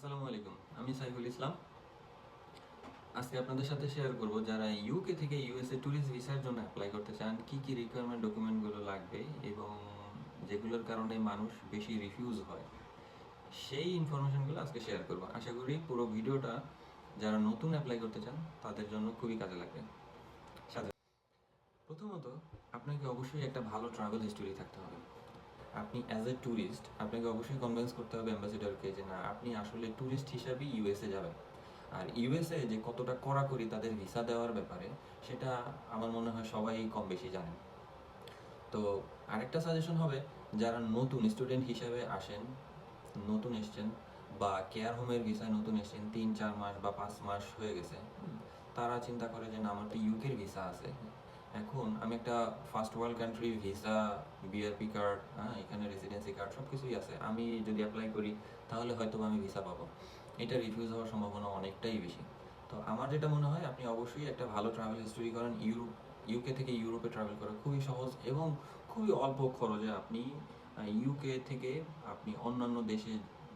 আসসালামু আলাইকুম, আমি সাইফুল ইসলাম। আজকে আপনাদের সাথে শেয়ার করব যারা ইউকে থেকে ইউএসএ ট্যুরিস্ট ভিসার জন্য অ্যাপ্লাই করতে চান কি কি রিকোয়ারমেন্ট ডকুমেন্টগুলো লাগবে এবং যেগুলোর কারণে মানুষ বেশি রিফিউজ হয় সেই ইনফরমেশনগুলো আজকে শেয়ার করব। আশা করি পুরো ভিডিওটা যারা নতুন অ্যাপ্লাই করতে চান তাদের জন্য খুবই কাজে লাগবে। সাথে প্রথমত আপনাকে অবশ্যই একটা ভালো ট্রাভেল হিস্টোরি থাকতে হবে। আপনি অ্যাজ এ ট্যুরিস্ট আপনাকে অবশ্যই কনভিন্স করতে হবে অ্যাম্বাসেডরকে যে না, আপনি আসলে ট্যুরিস্ট হিসাবেই ইউএসএ যাবেন। আর ইউএসএ যে কতটা কড়াকড়ি তাদের ভিসা দেওয়ার ব্যাপারে সেটা আমার মনে হয় সবাই কম বেশি জানেন। তো আরেকটা সাজেশন হবে, যারা নতুন স্টুডেন্ট হিসাবে আসেন, নতুন এসছেন বা কেয়ার হোমের ভিসায় নতুন এসছেন, 3-4 মাস বা 5 মাস হয়ে গেছে, তারা চিন্তা করে যে না, আমার তো ইউকের ভিসা আছে, এখন আমি একটা ফার্স্ট ওয়ার্ল্ড কান্ট্রির ভিসা, বিআরপি কার্ড, হ্যাঁ এখানে রেসিডেন্সি কার্ড সব কিছুই আছে, আমি যদি অ্যাপ্লাই করি তাহলে হয়তো আমি ভিসা পাবো, এটা রিফিউজ হওয়ার সম্ভাবনা অনেকটাই বেশি। তো আমার যেটা মনে হয়, আপনি অবশ্যই একটা ভালো ট্রাভেল হিস্টোরি করেন। ইউকে থেকে ইউরোপে ট্রাভেল করা খুবই সহজ এবং খুবই অল্প খরচে আপনি ইউকে থেকে আপনি অন্যান্য দেশে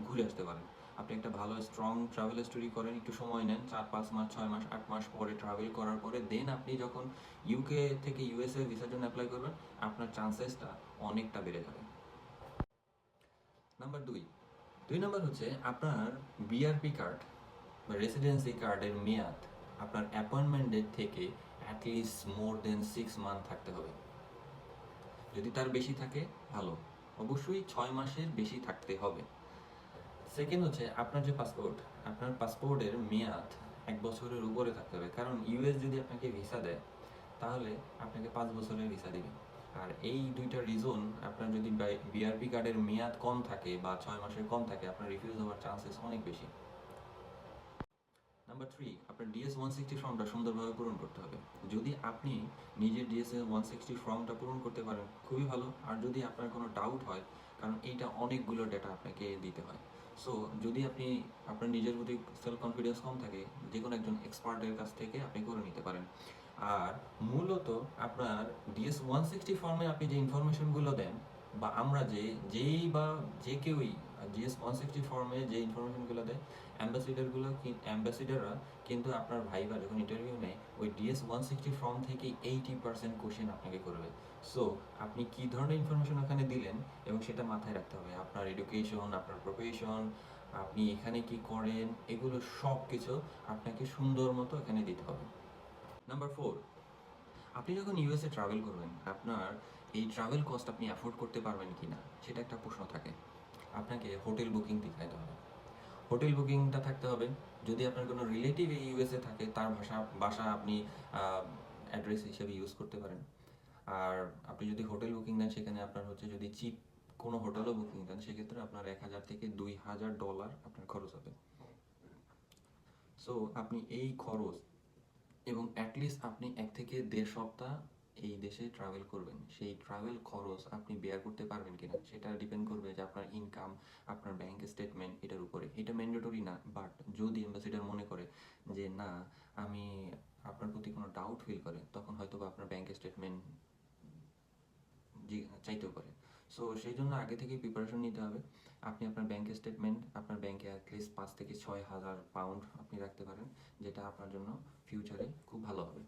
ঘুরে আসতে পারেন। আপনি একটা ভালো স্ট্রং ট্রাভেল হিস্টোরি করেন, একটু সময় নেন, 4-5 মাস, 6 মাস, 8 মাস পরে ট্রাভেল করার পরে দেন আপনি যখন ইউকে থেকে ইউএসএ ভিসার জন্য অ্যাপ্লাই করবেন, আপনার চান্সেসটা অনেকটা বেড়ে যাবে। নাম্বার 2 নাম্বার হচ্ছে আপনার বিআরপি কার্ড বা রেসিডেন্সি কার্ডের মেয়াদ আপনার অ্যাপয়েন্টমেন্ট ডেট থেকে অ্যাটলিস্ট মোর দেন 6 মান্থ থাকতে হবে। যদি তার বেশি থাকে ভালো, অবশ্যই 6 মাসের বেশি থাকতে হবে। সেকেন্ড হচ্ছে আপনার যে পাসপোর্ট, আপনার পাসপোর্টের মেয়াদ 1 বছরের উপরে থাকতে হবে, কারণ ইউএস যদি আপনাকে ভিসা দেয় তাহলে আপনাকে 5 বছরের ভিসা দিবে। আর এই দুইটা রিজন, আপনার যদি বিআরপি কার্ডের মেয়াদ কম থাকে বা 6 মাসের কম থাকে, আপনার রিফিউজ হওয়ার চান্সেস অনেক বেশি। নাম্বার 3, আপনার DS-160 ফর্মটা সুন্দরভাবে পূরণ করতে হবে। যদি আপনি নিজের DS-160 ফর্মটা পূরণ করতে পারেন খুবই ভালো। আর যদি আপনার কোনো ডাউট হয়, কারণ এইটা অনেকগুলো ডেটা আপনাকে দিতে হয়, সো যদি আপনি আপনার নিজের প্রতি সেলফ কনফিডেন্স কম থাকে, যে কোনো একজন এক্সপার্টের কাছ থেকে আপনি করে নিতে পারেন। আর মূলত আপনার DS-160 ফর্মে আপনি যে ইনফরমেশনগুলো দেন বা আমরা যেই বা যে কেউই DS-160 ফর্মে যে ইনফরমেশনগুলো দেয়, অ্যাম্বাসিডাররা কিন্তু আপনার ভাইবা যখন ইন্টারভিউ নেয় ওই DS-160 ফর্ম থেকে 80% কোশ্চেন আপনাকে করবে। সো আপনি কী ধরনের ইনফরমেশন ওখানে দিলেন এবং সেটা মাথায় রাখতে হবে। আপনার এডুকেশন, আপনার প্রফেশন, আপনি এখানে কি করেন, এগুলো সব কিছু আপনাকে সুন্দর মতো এখানে দিতে হবে। নাম্বার 4, আপনি যখন ইউএসএ ট্রাভেল করবেন, আপনার এই ট্রাভেল কস্ট আপনি অ্যাফোর্ড করতে পারবেন কি না সেটা একটা প্রশ্ন থাকে। আপনাকে হোটেল বুকিং দেখাতে হবে, হোটেল বুকিংটা থাকতে হবে। যদি আপনার কোনো রিলেটিভ এই ইউএসএ থাকে, তার বাসা আপনি অ্যাড্রেস হিসেবে ইউজ করতে পারেন। আর আপনি যদি হোটেল বুকিং দেন, সেখানে আপনার হচ্ছে যদি চিপ কোনো হোটেলও বুকিং দেন, সেক্ষেত্রে আপনার 1,000 থেকে $2,000 আপনার খরচ হবে। সো আপনি এই খরচ এবং অ্যাটলিস্ট আপনি 1 থেকে 1.5 সপ্তাহ এই দেশে ট্রাভেল করবেন, সেই ট্রাভেল খরচ আপনি বেয়ার করতে পারবেন কিনা সেটা ডিপেন্ড করবে যে আপনার ইনকাম, আপনার ব্যাংক স্টেটমেন্ট এটার উপরে। এটা ম্যান্ডেটরি না, বাট যদি অ্যাম্বাসিডার মনে করে যে না, আমি আপনার প্রতি কোনো ডাউট ফিল করে, তখন হয়তো বা আপনার ব্যাংক স্টেটমেন্ট চাইতেও পারে। সো সেই জন্য আগে থেকেই প্রিপারেশন নিতে হবে। আপনি আপনার ব্যাংক স্টেটমেন্ট, আপনার ব্যাংকে অ্যাটলিস্ট 5 থেকে 6 হাজার পাউন্ড আপনি রাখতে পারেন, যেটা আপনার জন্য ফিউচারে খুব ভালো হবে।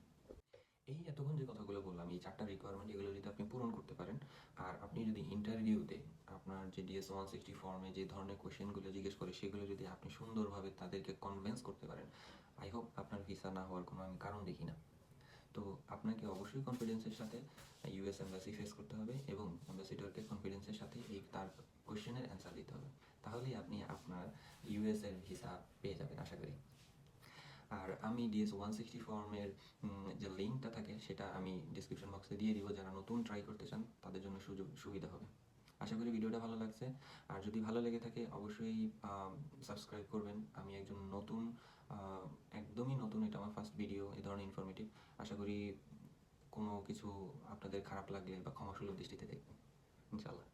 এই এতক্ষণ যে কথাগুলো বললাম, এই 4টা রিকোয়ারমেন্ট, এগুলো যদি আপনি পূরণ করতে পারেন, আর আপনি যদি ইন্টারভিউতে আপনার যে DS-160 ফর্মে যে ধরনের কোয়েশ্চেনগুলো জিজ্ঞেস করে সেগুলো যদি আপনি সুন্দরভাবে তাদেরকে কনভিন্স করতে পারেন, আই হোপ আপনার ভিসা না হওয়ার কোনো আমি কারণ দেখি না। তো আপনাকে অবশ্যই কনফিডেন্সের সাথে ইউএস এম্বাসি ফেস করতে হবে এবং অ্যাম্বাসিডরকে কনফিডেন্সের সাথে এই তার কোয়েশ্চেনের অ্যান্সার দিতে হবে, তাহলেই আপনি আপনার ইউএস এর ভিসা পেয়ে যাবেন আশা করি। আর আমি DS-160 ফর্মের যে লিঙ্কটা থাকে সেটা আমি ডিসক্রিপশন বক্সে দিয়ে দিব, যারা নতুন ট্রাই করতে চান তাদের জন্য সুবিধা হবে। আশা করি ভিডিওটা ভালো লাগছে। আর যদি ভালো লেগে থাকে অবশ্যই সাবস্ক্রাইব করবেন। আমি একজন নতুন, একদমই নতুন, এটা আমার ফার্স্ট ভিডিও এই ধরনের ইনফরমেটিভ। আশা করি কোনো কিছু আপনাদের খারাপ লাগলে বা ক্ষমাসুলভ দৃষ্টিতে দেখবেন, ইনশাল্লাহ।